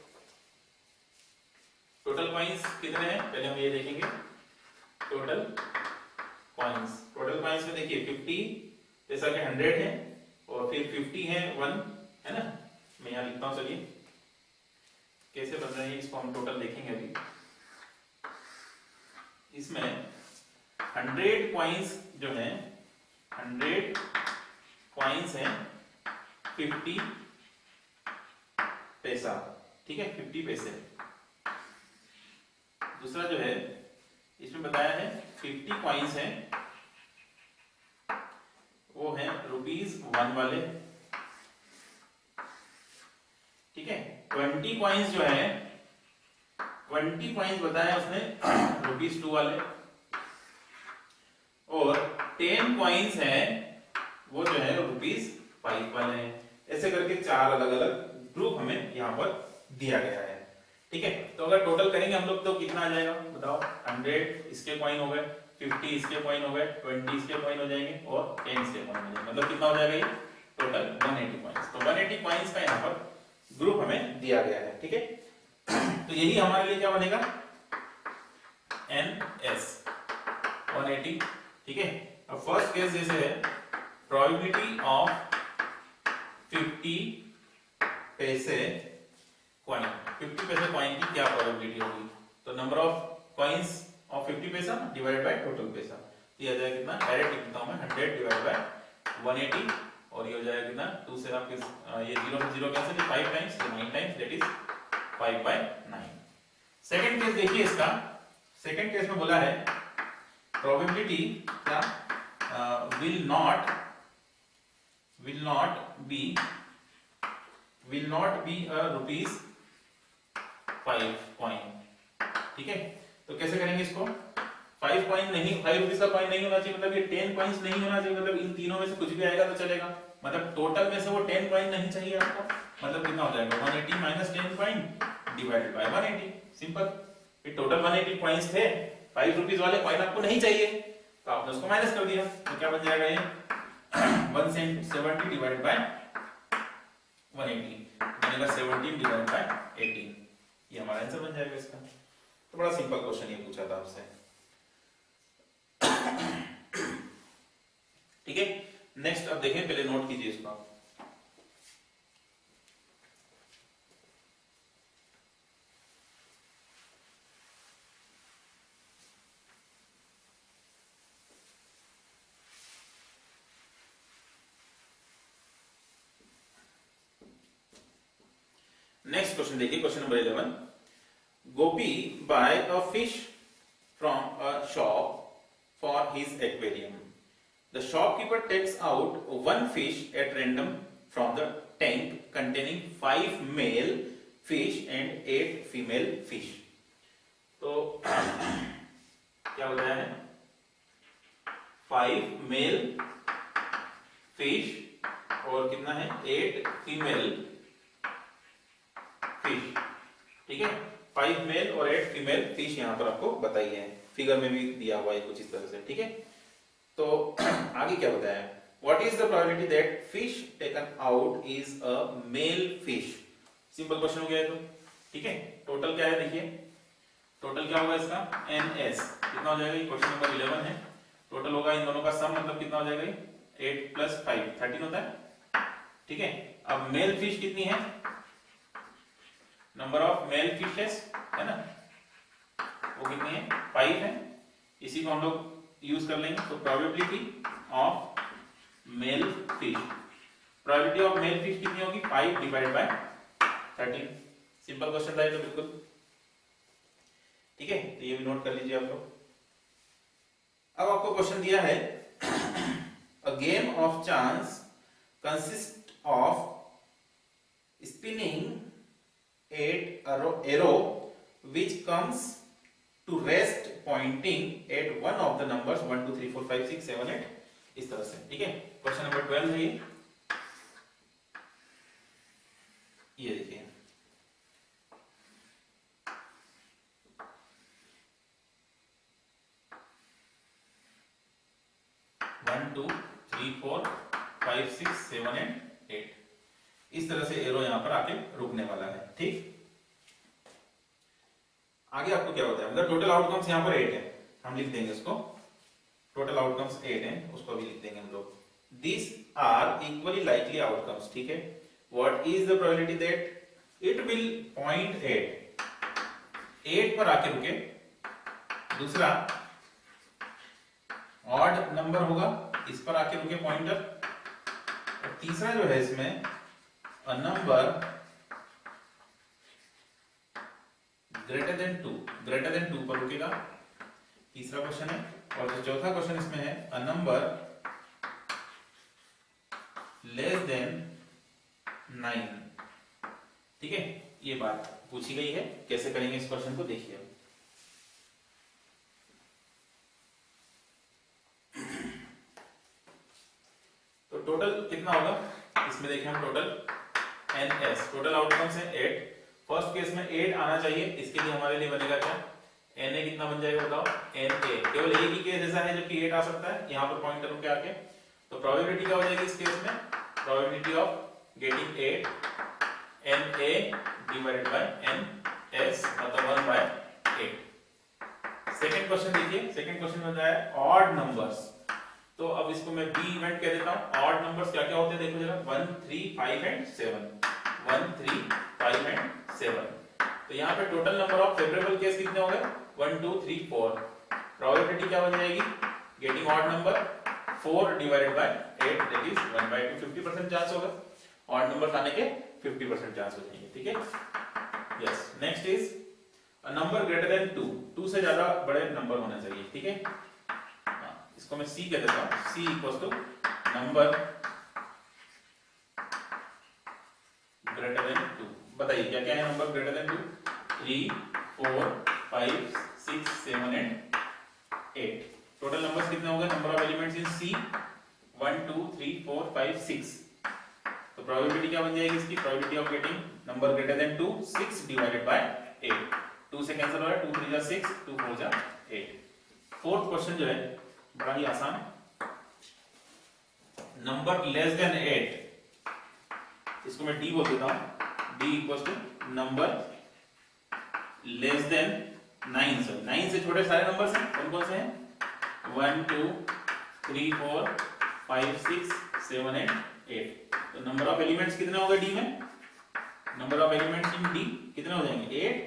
S1: टोटल कॉइन्स कितने हैं पहले हम ये देखेंगे, टोटल कॉइन्स। टोटल कॉइन्स में देखिए 50 पैसा के 100 है, और फिर 50 है 1, है ना। मैं यहाँ लिखता हूँ, चलिए कैसे बन रहे हैं इसको हम टोटल देखेंगे अभी। इसमें 100 कॉइन्स जो है, 100 कॉइन्स हैं 50 पैसा। ठीक है, 50 पैसे। दूसरा जो है इसमें बताया है 50 कॉइन्स हैं, वो है ₹1 वाले। ठीक है, 20 कॉइन्स जो है, 20 कॉइन्स बताया उसने ₹2 वाले, और 10 कॉइन्स हैं वो जो है ₹5 वाले हैं। ऐसे करके 4 अलग अलग ग्रुप हमें यहाँ पर दिया गया है। ठीक है, तो अगर टोटल करेंगे हम लोग तो कितना आ जाएगा बताओ, 100 इसके कॉइन हो गए, 50 इसके कॉइन हो गए, 20 इसके कॉइन हो जाएंगे, और 10 इसके कॉइन हो जाएंगे, मतलब कितना हो जाएगा ये टोटल 180 कॉइन्स। तो 180 कॉइन्स का यहाँ पर ग्रुप हमें दिया गया है। ठीक है, तो यही हमारे लिए क्या बनेगा, NS 180। ठीक है, अब फर्स्ट केस जैसे है, प्रोबेबिलिटी ऑफ 50 पैसे कॉइन, 50 पैसे कॉइन की क्या प्रोबेबिलिटी होगी, तो नंबर ऑफ कॉइन्स ऑफ 50 पैसा डिवाइडेड बाय टोटल पैसा, ये आ जाएगा कितना, डायरेक्ट लिखता हूं मैं 100 डिवाइडेड बाय 180, और ये हो जाएगा कितना, 2 से आपके ये 0 से 0 cancel, 5 times, 9 times, that is 5/9। Second case देखिए इसका, सेकंड केस में बोला है प्रोबेबिलिटी क्या, will not be a ₹5 coin. ठीक है, तो कैसे करेंगे इसको, 5 कॉइन नहीं, 5 रुपीस का कॉइन नहीं होना चाहिए, मतलब ये 10 कॉइन्स नहीं होना चाहिए, मतलब इन तीनों में से कुछ भी आएगा तो चलेगा, मतलब टोटल में से वो 10 कॉइन नहीं चाहिए आपको, मतलब कितना हो जाएगा 180 minus 10 coin divided by 180। Simple, ये टोटल 180 कॉइन्स थे, 5 रुपीस वाले कॉइन आपको नहीं चाहिए, तो आपने उसको माइनस कर दिया, तो क्या बन जाएगा ये 170 डिवाइडेड बाय 180 बनेगा 17 डिवाइडेड बाय 18। ये हमारा आंसर बन जाएगा इसका। तो बड़ा सिंपल क्वेश्चन ये पूछा था आपसे, ठीक है। नेक्स्ट अब देखें, पहले नोट कीजिए इसको आप। नेक्स्ट क्वेश्चन देखिए, question number 11। Gopi buy a fish from a shop for his aquarium. The shopkeeper takes out one fish at random from the tank containing 5 male fish and 8 female fish. तो क्या बताया है, 5 male fish और कितना है 8 female fish, ठीक है। 5 mail और 8 फीमेल फिश यहाँ पर आपको बताई है, फिगर में भी दिया हुआ है कुछ इस तरह से, ठीक है। तो आगे क्या बताया, what is the probability that fish taken out is a male fish. Simple question हो गया है, तो ठीक है। टोटल क्या है देखिए, टोटल क्या होगा इसका NS कितना हो जाएगा, क्वेश्चन नंबर 11 है। टोटल होगा इन दोनों का सम, मतलब कितना हो जाएगा 8 + 5 13 होता है, ठीक है। अब मेल फिश कितनी है, नंबर ऑफ मेल फिशेस है ना, वो कितनी है 5 है। इसी को हम लोग यूज कर लेंगे, तो probability of male fish, probability of male fish कितनी होगी 5 डिवाइडेड बाय 13। सिंपल क्वेश्चन था ये तो बिल्कुल, ठीक है। तो ये भी नोट कर लीजिए आप लोग। अब आपको क्वेश्चन दिया है, a game of chance consist of spinning 8 arrow which comes to rest pointing at one of the numbers 1 2 3 4 5 6 7 8 इस तरह से, ठीक है। क्वेश्चन नंबर 12 है ये देखिए, वन टू थ्री फोर 5 6 7 8 इस तरह से एरो यहां पर आके रुकने वाला है, ठीक। आगे आपको क्या होता है, मतलब टोटल आउटकम्स यहाँ पर 8 है, हम लिख देंगे उसको, टोटल आउटकम्स 8 है, उसको भी लिख देंगे हम लोग। This are equally likely outcomes, ठीक है। What is the probability that it will point at 8 पर आके रुके। दूसरा ऑड नंबर होगा, इस पर आके रुके पॉइंटर। और तीसरा जो है इसमें अ नंबर ग्रेटर देन 2 पर रुकेगा, तीसरा क्वेश्चन है। और जो चौथा क्वेश्चन इसमें है, अ नंबर लेस देन 9, ठीक है। ये बात पूछी गई है, कैसे करेंगे इस क्वेश्चन को देखिए। तो टोटल कितना होगा इसमें देखिए हम, टोटल NS, टोटल आउटकम्स है 8। फर्स्ट केस में 8 आना चाहिए, इसके लिए हमारे लिए बनेगा क्या, NA कितना बन जाएगा बताओ, NA। केवल एक ही केस ऐसा है जबकि 8 आ सकता है, यहाँ पर पॉइंटर रुके आके। तो प्रोबेबिलिटी क्या हो जाएगी इस केस में, probability of getting 8 NA divided by NS, मतलब 1/8। सेकंड क्वेश्चन देखिए, सेकंड क्वेश्चन बन रहा है ऑड नंबर्स। तो अब इसको मैं बी इवेंट कह देता हूं। ऑड नंबर्स क्या क्या होते हैं देखो जरा, 1 3 5 एंड 7, 1 3 5 एंड 7। तो यहाँ पे total number of favourable case कितने हो गए 1 2 3 4। प्रोबेबिलिटी क्या बन जाएगी getting odd number 4 divided by 8, that is 1/2, 50% chance होगा ऑड नंबर्स आने के, 50% चांस हो जाएंगे, ठीक है। Yes, next is a number greater than 2 से ज्यादा बड़े नंबर होना चाहिए, ठीक है। इसको मैं C कह देता हूं, C equals to number greater than 2। बताइए क्या क्या है number greater than 2, 3 4 5 6 7 and 8। Total numbers कितने हो गए, number of elements in C 1 2 3 4 5 6। तो प्रोबेबिलिटी क्या बन जाएगी इसकी, probability of getting number greater than 2 6 divided by 8। 2 से कैंसिल हो रहा है, 2 3 जा 6, 2 4 जा 8। फोर्थ क्वेश्चन जो है बड़ा ही आसान, नंबर लेस देन 8, इसको मैं डी बोल देता हूं, D equal to number less than 9, sir 9 से छोटे सारे नंबर हैं, कौन कौन से हैं, 1 2 3 4 5 6 7 एंड 8। तो नंबर ऑफ एलिमेंट्स कितने हो गए डी में, number of elements in D कितने हो जाएंगे 8,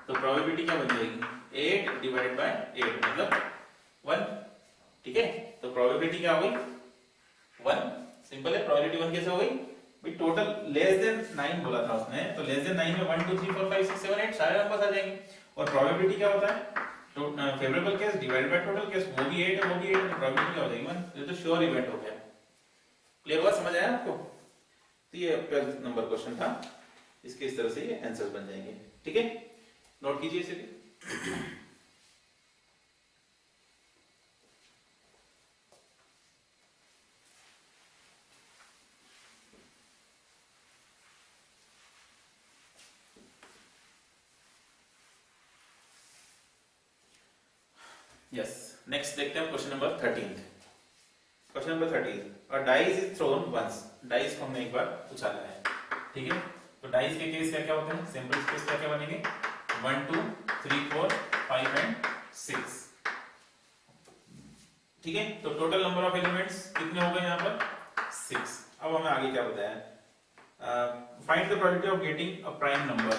S1: तो प्रोबेबिलिटी क्या बन जाएगी 8 डिवाइडेड बाय 8 मतलब 1, ठीक है। तो प्रोबेबिलिटी क्या हो गई 1, सिंपल है, प्रोबेबिलिटी 1 कैसे हो गई भाई, टोटल लेस देन 9 बोला था उसने, तो लेस देन 9 में 1 2 3 4 5 6 7 8 सारे नंबर्स आ जाएंगे, और प्रोबेबिलिटी क्या होता है, तो favourable case divided by total case, वो भी 8 है वो भी 8 है, तो प्रोबेबिलिटी क्या हो जाएगी 1, ये तो श्योर इवेंट हो गया। क्लियर हुआ, समझ आया आपको, तो ये 12 नंबर क्वेश्चन था, इसके इस तरह से ये आंसर्स बन जाएंगे, ठीक है, नोट कीजिए इसे भी। यस, नेक्स्ट देखते हैं question number 13। Question number 13, a dice is thrown once, dice को हमने एक बार उछाला है, ठीक है, तो डाइस के केस क्या क्या होते हैं, सिंपल केस क्या क्या बनेंगे 1 2 3 4 5 एंड 6, ठीक है। तो टोटल नंबर ऑफ एलिमेंट्स कितने हो गए यहाँ पर 6। अब हमें आगे क्या बताया, find the probability of getting a prime number,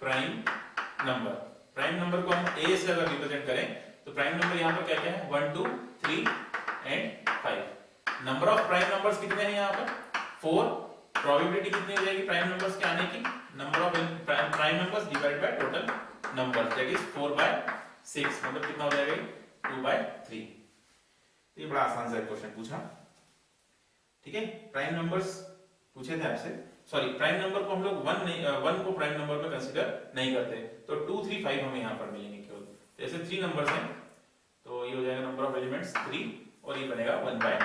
S1: prime number, prime number को हम a से अगर रिप्रेजेंट करें तो प्राइम नंबर यहाँ पर क्या क्या है 1 2 3 and 5। Number of prime numbers कितने हैं यहाँ पर 4, प्रोबेबिलिटी कितनी हो जाएगी प्राइम नंबर्स के आने की, number of prime numbers divided by total number, that is 4/6, मतलब कितना हो जाएगा 2/3। ये बड़ा आसान सा क्वेश्चन पूछा, ठीक है, प्राइम नंबर्स पूछे थे आपसे, सॉरी प्राइम नंबर को हम लोग 1 को प्राइम नंबर में कंसीडर नहीं करते, तो 2 3 5 हमें यहाँ पर मिलेंगे केवल, जैसे 3 नंबर्स हैं तो ये हो जाएगा नंबर ऑफ एलिमेंट्स 3 और ये बनेगा 1/2,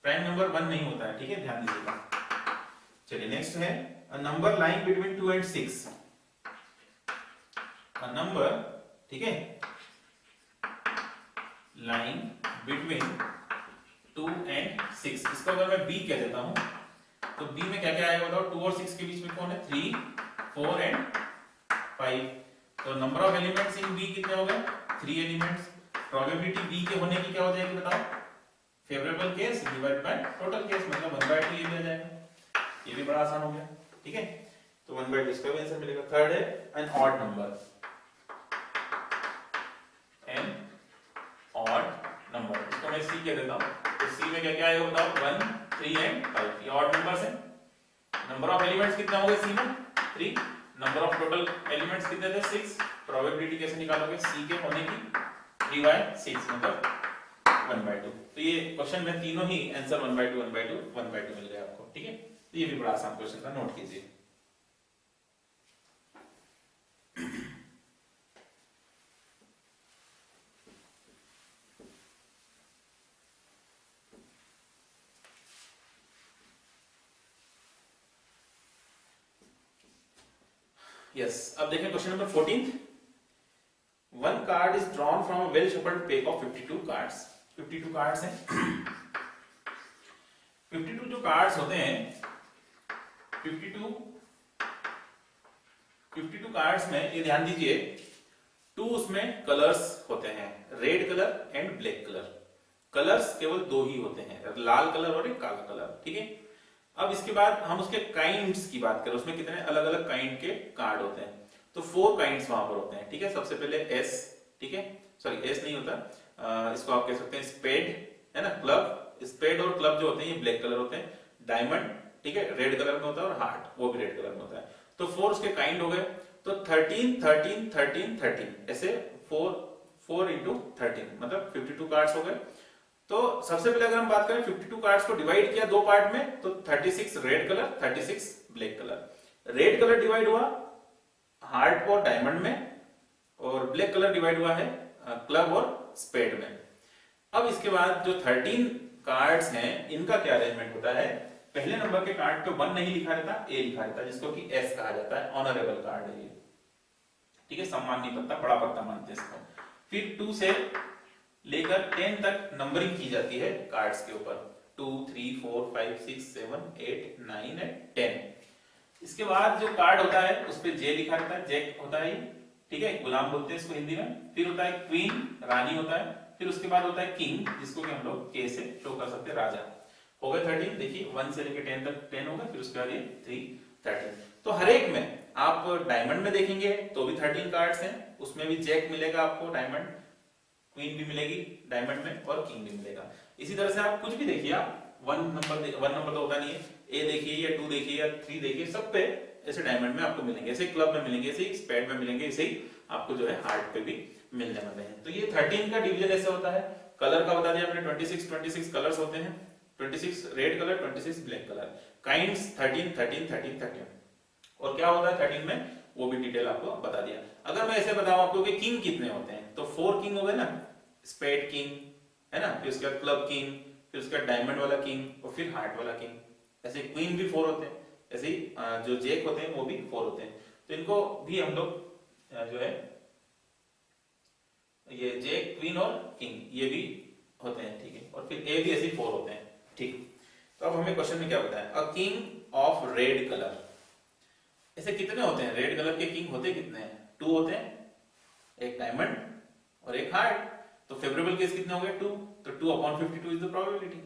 S1: प्राइम नंबर 1 नहीं होता है, ठीक है, ध्यान दीजिएगा। चलिए नेक्स्ट है a number lying between 2 and 6, a number, ठीक है, लाइंग बिटवीन 2 एंड 6, इसको अगर मैं b कह देता हूं तो b में क्या क्या आएगा बताओ, 2 और 6 के बीच में कौन है 3 4 एंड 5, तो number of elements in b कितने हो गए 3 एलिमेंट्स, प्रोबेबिलिटी b के होने की क्या हो जाएगी बताओ, favourable case divide by total case, मतलब 1/2 ये भी आ जाएगा, ये भी बड़ा आसान हो गया, ठीक है, तो 1/2 इसका भी आंसर मिलेगा। थर्ड है an odd number, an odd number, इसको मैं c कह देता हूं, तो c में क्या क्या आएगा बताओ 1 3 एंड 5, ये ऑड नंबर्स हैं, नंबर ऑफ एलिमेंट्स कितना हो गया c में 3, नंबर ऑफ टोटल एलिमेंट्स कितने थे 6, प्रोबेबिलिटी कैसे निकालोगे c के होने की 3/6 मतलब 1/2, तो ये क्वेश्चन में तीनों ही आंसर 1/2 1/2 1/2 मिल गए आपको, ठीक है, तो ये भी बड़ा आसान क्वेश्चन था, नोट कीजिए। यस, अब देखें question number 14, one card is drawn from a well shuffled pack of 52 cards, 52 cards हैं 52 जो कार्ड्स होते हैं 52 कार्ड्स में ये ध्यान दीजिए 2 उसमें कलर्स होते हैं, red colour and black colour, colours केवल 2 ही होते हैं, लाल कलर और एक काला कलर, ठीक है। अब इसके बाद हम उसके काइंड्स की बात करें, उसमें कितने अलग अलग काइंड के कार्ड होते हैं, तो 4 काइंड्स वहां पर होते हैं, ठीक है। सबसे पहले एस, ठीक है, सॉरी एस नहीं होता, इसको आप कह सकते हैं स्पेड, है ना, क्लब, स्पेड और क्लब जो होते हैं ये ब्लैक कलर होते हैं, डायमंड, ठीक है, रेड कलर में होता है, और हार्ट वो भी रेड कलर में होता है, तो 4 उसके काइंड हो गए, तो 13 13 13 13 ऐसे 4 into 13 मतलब 52 कार्ड्स हो गए। तो सबसे पहले अगर हम बात करें 52 कार्ड्स को डिवाइड किया 2 पार्ट में, तो 36 red colour 36 black colour, red colour divide हुआ हार्ट और डायमंड में, और ब्लैक कलर डिवाइड हुआ है क्लब और स्पेड में। अब इसके बाद जो 13 कार्ड्स हैं इनका क्या अरेंजमेंट होता है, पहले नंबर के कार्ड पे 1 नहीं लिखा रहता, ए लिखा रहता है, जिसको कि एस कहा जाता है, ऑनरेबल कार्ड है ये, ठीक है, सम्माननीय पत्ता, बड़ा पत्ता मानते हैं इसको। फिर 2 से लेकर 10 तक नंबरिंग की जाती है कार्ड्स के ऊपर, 2 3 4 5 6 7 8 9 एंड 10। इसके बाद जो कार्ड होता है उस पे जे लिखा रहता है, जैक होता है, ठीक है, गुलाम बोलते हैं इसको हिंदी में। फिर होता है क्वीन, रानी होता है। फिर उसके बाद होता है किंग, जिसको कि हम लोग के से शो कर सकते हैं, राजा। हो गए 13। देखिए 1 से लेकर 10 तक 10 होगा, फिर उसके बाद ये 3 13। तो हर एक में आप डायमंड में देखेंगे तो भी 13 कार्ड्स हैं, उसमें भी जैक मिलेगा आपको डायमंड, क्वीन भी मिलेगी डायमंड में, और किंग भी मिलेगा। इसी तरह से आप कुछ भी देखिए, आप 1 नंबर तो होता नहीं है, ए देखिए या 2 देखिए या 3 देखिए, सब पे ऐसे डायमंड में आपको मिलेंगे, ऐसे क्लब में मिलेंगे, ऐसे ही स्पेड में मिलेंगे, ऐसे ही आपको जो है हार्ट पे भी मिलने वाले हैं। तो ये 13 का डिवीजन ऐसे होता है। कलर का बता दिया हमने, 26 कलर्स होते हैं, 26 red colour, 26 black colour. Kinds 13 13 13 13। और क्या होता है 13 में वो भी डिटेल आपको बता दिया। अगर मैं ऐसे बताऊं आपको कि किंग कितने होते हैं, तो 4 किंग हो गए ना, स्पेड किंग है ना, फिर उसके बाद क्लब किंग, फिर उसके बाद डायमंड वाला किंग, और फिर हार्ट वाला किंग। ऐसे क्वीन भी 4 होते हैं, ऐसे ही जो जैक होते हैं वो भी 4 होते हैं। तो इनको भी हम लोग जो है ये जैक, क्वीन और किंग ये भी होते हैं, ठीक है। और फिर ए भी ऐसे 4 होते हैं, ठीक। तो अब हमें क्वेश्चन में क्या बताया, a king of red colour. ऐसे कितने होते हैं रेड कलर के किंग, होते कितने हैं, 2 होते हैं, एक डायमंड और एक हार्ट। तो फेवरेबल केस कितने हो गए 2, तो 2/52 इज द प्रोबेबिलिटी।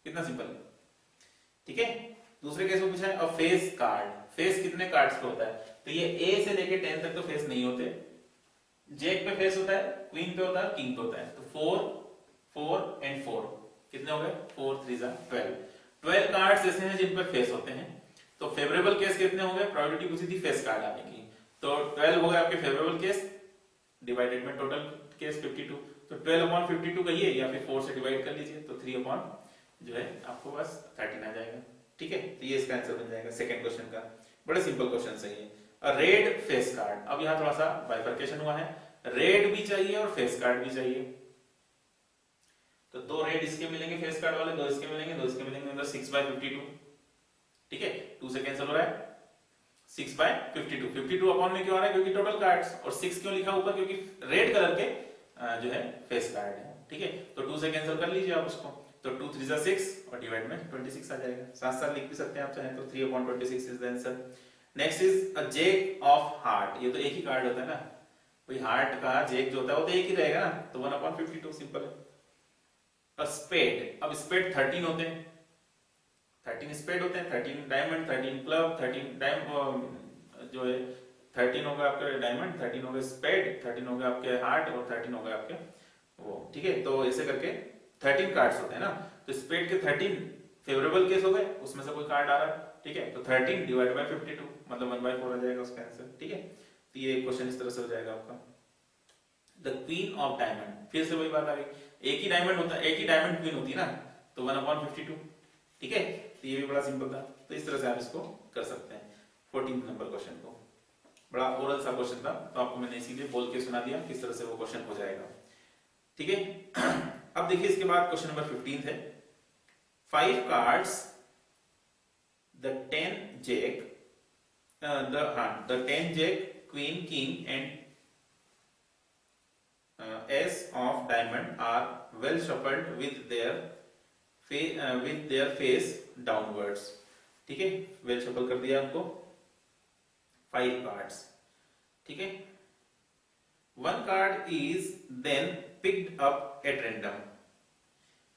S1: कितना सिंपल, ठीक है। दूसरे केस में पूछा है अ फेस कार्ड, फेस कितने कार्ड्स पे होता है, तो ये ए से लेके 10 तक तो फेस नहीं होते, जैक पे फेस होता है, क्वीन पे होता है, किंग पे होता है। तो 4 4 एंड 4 कितने हो गए, 4 3 12। 12 कार्ड्स ऐसे हैं जिन पर फेस होते हैं। तो फेवरेबल केस कितने हो गए, प्रोबेबिलिटी पूछी थी फेस कार्ड आने की, तो 12 हो गए आपके फेवरेबल केस, डिवाइडेड में टोटल केस 52। तो 12/52 कहिए या फिर 4 से डिवाइड कर लीजिए, तो 3 अपॉन जो है आपको बस 13 आ जाएगा, ठीक है। तो ये इसका आंसर बन जाएगा सेकंड क्वेश्चन का। बड़ा सिंपल क्वेश्चन सही है। रेड फेस कार्ड, अब यहाँ थोड़ा सा बाइफर्केशन हुआ है, रेड भी चाहिए और फेस कार्ड भी चाहिए। तो 2 रेड इसके मिलेंगे फेस कार्ड वाले, 2 इसके मिलेंगे, 2 इसके मिलेंगे, मतलब 6/52, ठीक है। 2 से कैंसिल हो रहा है, 6/52। 52 अपॉन में क्यों आ रहा है, क्योंकि टोटल कार्ड्स, और 6 क्यों लिखा ऊपर, क्योंकि रेड कलर के जो है फेस कार्ड है, ठीक है। तो 2 से कैंसिल कर लीजिए आप उसको, तो 2 3 6 और डिवाइड में 26 आ जाएगा। साथ साथ लिख भी सकते हैं आप चाहें तो, 3/26 is the answer. Next is a jack of heart, ये तो एक ही कार्ड होता है ना, कोई हार्ट का जैक जो होता है वो तो एक ही रहेगा ना, तो 1/52 सिंपल है। अ स्पेड, अब स्पेड 13 होते हैं, 13 स्पेड होते हैं, 13 डायमंड, 13 क्लब, 13 डायमंड जो है 13 हो गए आपके डायमंड, 13 हो गए स्पेड, 13 हो गए आपके हार्ट, और 13 हो गए आपके वो, ठीक है। तो ऐसे करके 13 कार्ड्स होते हैं ना, तो स्पेड के 13 फेवरेबल केस हो गए, उसमें से कोई कार्ड आ रहा है, ठीक है। तो 13 डिवाइड बाय 52 मतलब 1/4 आ जाएगा उसका आंसर, ठीक है। तो ये क्वेश्चन इस तरह से हो जाएगा आपका। द क्वीन ऑफ डायमंड, फिर से वही बात आ गई, एक ही डायमंड होता है, एक ही डायमंड क्वीन होती है ना, तो 1/52, ठीक है। तो ये भी बड़ा सिंपल था, तो इस तरह से आप इसको कर सकते हैं 14 नंबर क्वेश्चन को। बड़ा ओरल सा क्वेश्चन था, तो आपको मैंने इसीलिए बोल के सुना दिया किस तरह से वो क्वेश्चन हो जाएगा, ठीक है। अब देखिए इसके बाद क्वेश्चन नंबर 15 है, 5 cards the 10 jack, the 10 jack, queen, king and ace of diamond are well shuffled with their face downwards, ठीक है। वेल शफल कर दिया हमको 5 कार्ड्स, ठीक है। 1 card is then picked up at random,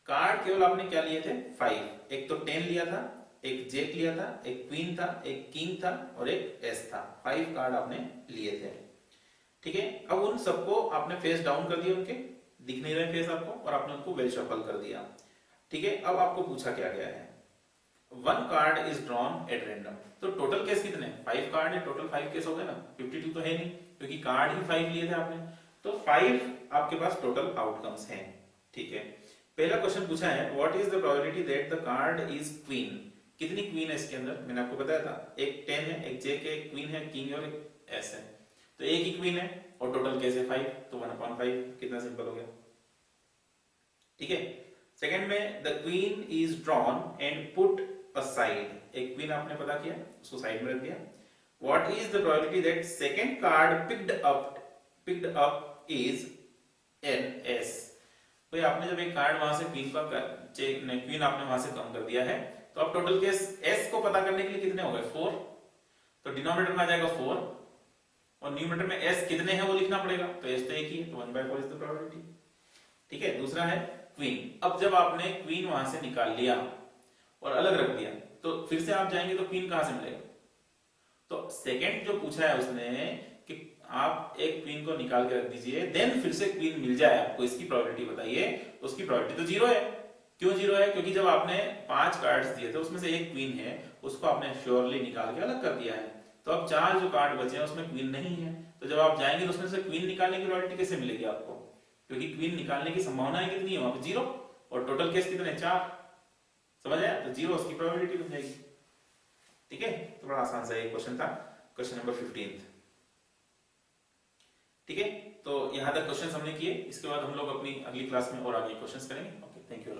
S1: card केवल आपने क्या लिए थे 5, एक तो 10 लिया था, एक जैक लिया था, एक क्वीन था, एक किंग था और एक एस था, 5 कार्ड आपने लिए थे, ठीक है। अब उन सबको आपने फेस डाउन कर दिया, उनके दिख नहीं रहे फेस आपको, और आपने उनको वेल शफल कर दिया, ठीक है। अब आपको पूछा क्या गया है, 1 card is drawn at random, तो टोटल केस कितने, 5 कार्ड है, टोटल 5 केस हो गए ना, 52 तो है नहीं क्योंकि कार्ड ही 5 लिए थे आपने, तो 5 आपके पास टोटल आउटकम्स हैं, ठीक है। पहला क्वेश्चन पूछा है what is the probability that the card is queen, कितनी क्वीन है इसके अंदर, मैंने आपको बताया था, एक 10 है, एक जैक है, एक क्वीन है, किंग और एक एस है, तो एक ही क्वीन है और टोटल केस है 5, तो 1/5, कितना सिंपल हो गया, ठीक है। सेकंड में the queen is drawn and put aside, एक क्वीन आपने पता किया उसको साइड में रख दिया, what is the probability that second card picked up is an S. भाई आपने जब एक कार्ड वहां से क्वीन आपने वहां से कम कर दिया है, तो अब टोटल केस एस को पता करने के लिए कितने हो गए 4, तो डिनोमिनेटर में आ जाएगा 4 और न्यूमरेटर में एस कितने हैं वो लिखना पड़ेगा, तो एस तो एक ही है, तो 1/4 इज द प्रोबेबिलिटी। ठीक है, दूसरा है क्वीन। अब जब आपने क्वीन वहां से निकाल लिया और अलग रख दिया, तो फिर से आप जाएंगे तो क्वीन कहां से मिलेगा, तो सेकंड जो पूछा है उसने कि आप एक क्वीन को निकाल के रख दीजिए, देन फिर से क्वीन मिल जाए आपको, इसकी प्रोबेबिलिटी बताइए, तो उसकी प्रोबेबिलिटी तो 0 है। क्यों 0 है, क्योंकि जब आपने 5 कार्ड्स दिए थे उसमें से एक क्वीन है, उसको आपने श्योरली निकाल के अलग कर दिया है, तो अब 4 जो कार्ड बचे हैं उसमें क्वीन नहीं है, तो जब आप जाएंगे तो उसमें से क्वीन निकालने की प्रोबेबिलिटी कैसे मिलेगी आपको, क्योंकि क्वीन निकालने की संभावना कितनी है वहां पे 0, और टोटल केस कितने 4, समझ आया, तो 0 उसकी प्रोबेबिलिटी बन जाएगी। ठीक है, तो बड़ा आसान सा एक क्वेश्चन था, क्वेश्चन नंबर 15। ठीक है, तो यहां तक क्वेश्चन हमने किए, इसके बाद हम लोग अपनी अगली क्लास में और आगे क्वेश्चंस करेंगे। Okay, thank you.